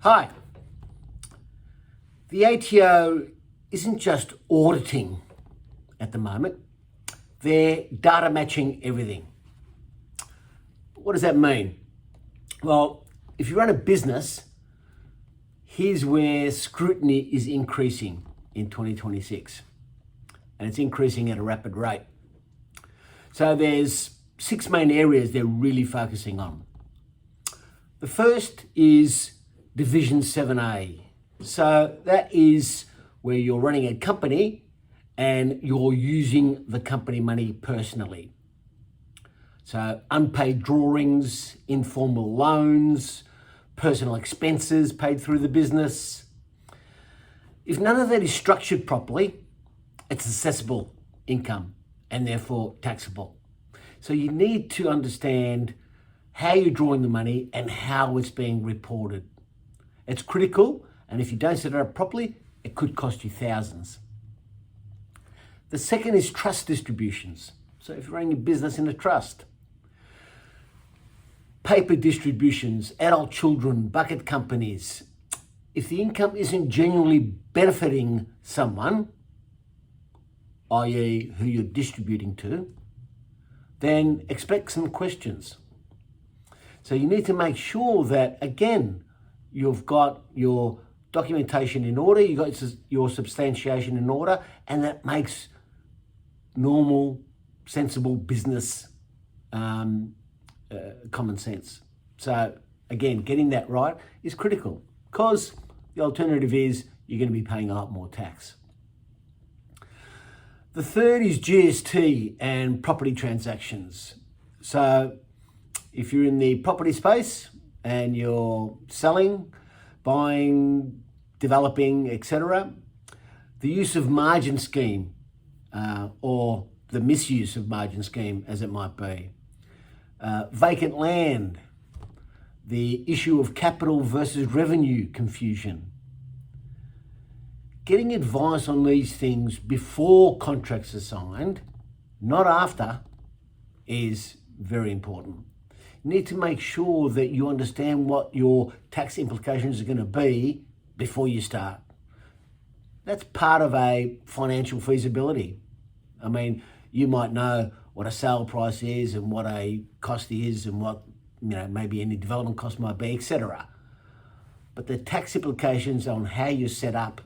Hi. The ATO isn't just auditing at the moment, they're data matching everything. What does that mean? Well, if you run a business, here's where scrutiny is increasing in 2026, and it's increasing at a rapid rate. So there's 6 main areas they're really focusing on. The first is Division 7A. So that is where you're running a company and you're using the company money personally. So unpaid drawings, informal loans, personal expenses paid through the business. If none of that is structured properly, it's assessable income and therefore taxable. So you need to understand how you're drawing the money and how it's being reported. It's critical, and if you don't set it up properly, it could cost you thousands. The second is trust distributions. So if you're running a business in a trust, paper distributions, adult children, bucket companies. If the income isn't genuinely benefiting someone, i.e. who you're distributing to, then expect some questions. So you need to make sure that, again, you've got your documentation in order, you've got your substantiation in order, and that makes normal, sensible business common sense. So again, getting that right is critical, because the alternative is you're going to be paying a lot more tax. The third is GST and property transactions. So if you're in the property space and you're selling, buying, developing, etc., the use of margin scheme or the misuse of margin scheme, as it might be, vacant land, the issue of capital versus revenue confusion. Getting advice on these things before contracts are signed, not after, is very important. You need to make sure that you understand what your tax implications are going to be before you start. That's part of a financial feasibility. I mean, you might know what a sale price is and what a cost is and what, maybe any development cost might be, etc. But the tax implications on how you're set up,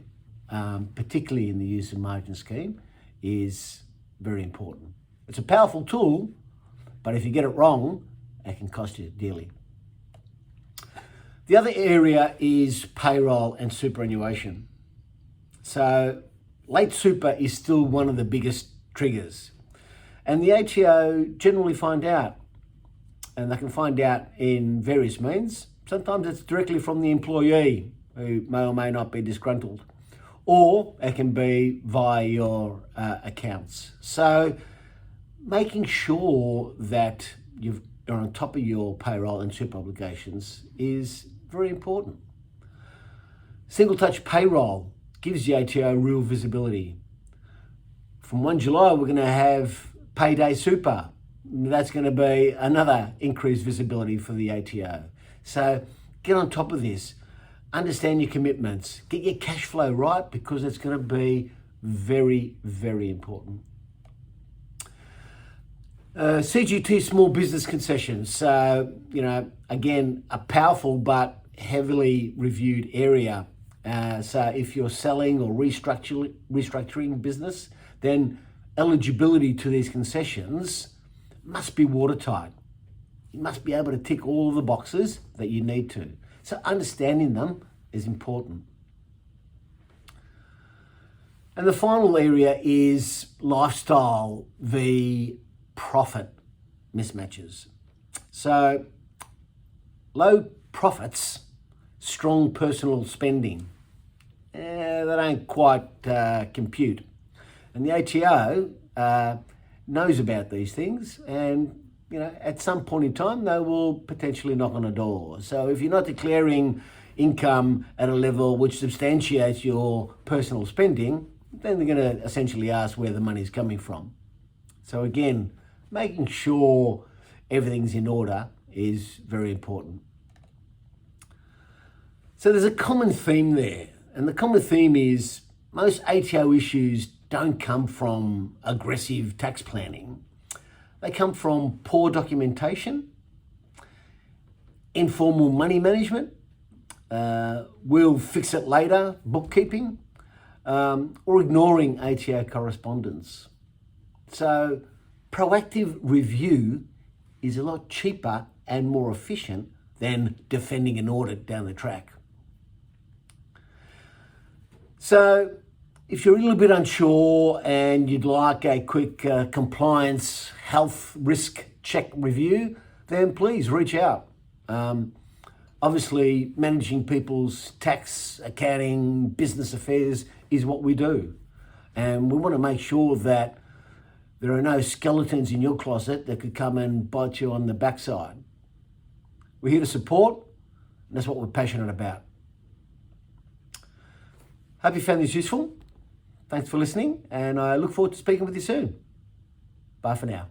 particularly in the use of margin scheme, is very important. It's a powerful tool, but if you get it wrong, it can cost you dearly. The other area is payroll and superannuation. So late super is still one of the biggest triggers. And the ATO generally find out, and they can find out in various means. Sometimes it's directly from the employee, who may or may not be disgruntled, or it can be via your accounts. So making sure that you're on top of your payroll and super obligations is very important. Single Touch Payroll gives the ATO real visibility. From 1 July, we're going to have Payday Super. That's going to be another increased visibility for the ATO. So get on top of this. Understand your commitments. Get your cash flow right, because it's going to be very, very important. CGT, small business concessions. So, again, a powerful but heavily reviewed area. So if you're selling or restructuring business, then eligibility to these concessions must be watertight. You must be able to tick all the boxes that you need to. So understanding them is important. And the final area is lifestyle v profit mismatches. So low profits, strong personal spending, they don't quite compute. And the ATO knows about these things, and at some point in time, they will potentially knock on a door. So if you're not declaring income at a level which substantiates your personal spending, then they're going to essentially ask where the money's coming from. So again, making sure everything's in order is very important. So there's a common theme there, and the common theme is most ATO issues don't come from aggressive tax planning. They come from poor documentation, informal money management, we'll fix it later bookkeeping, or ignoring ATO correspondence. So proactive review is a lot cheaper and more efficient than defending an audit down the track. So if you're a little bit unsure and you'd like a quick compliance health risk check review, then please reach out. Obviously, managing people's tax, accounting, business affairs is what we do. And we want to make sure that there are no skeletons in your closet that could come and bite you on the backside. We're here to support, and that's what we're passionate about. Hope you found this useful. Thanks for listening, and I look forward to speaking with you soon. Bye for now.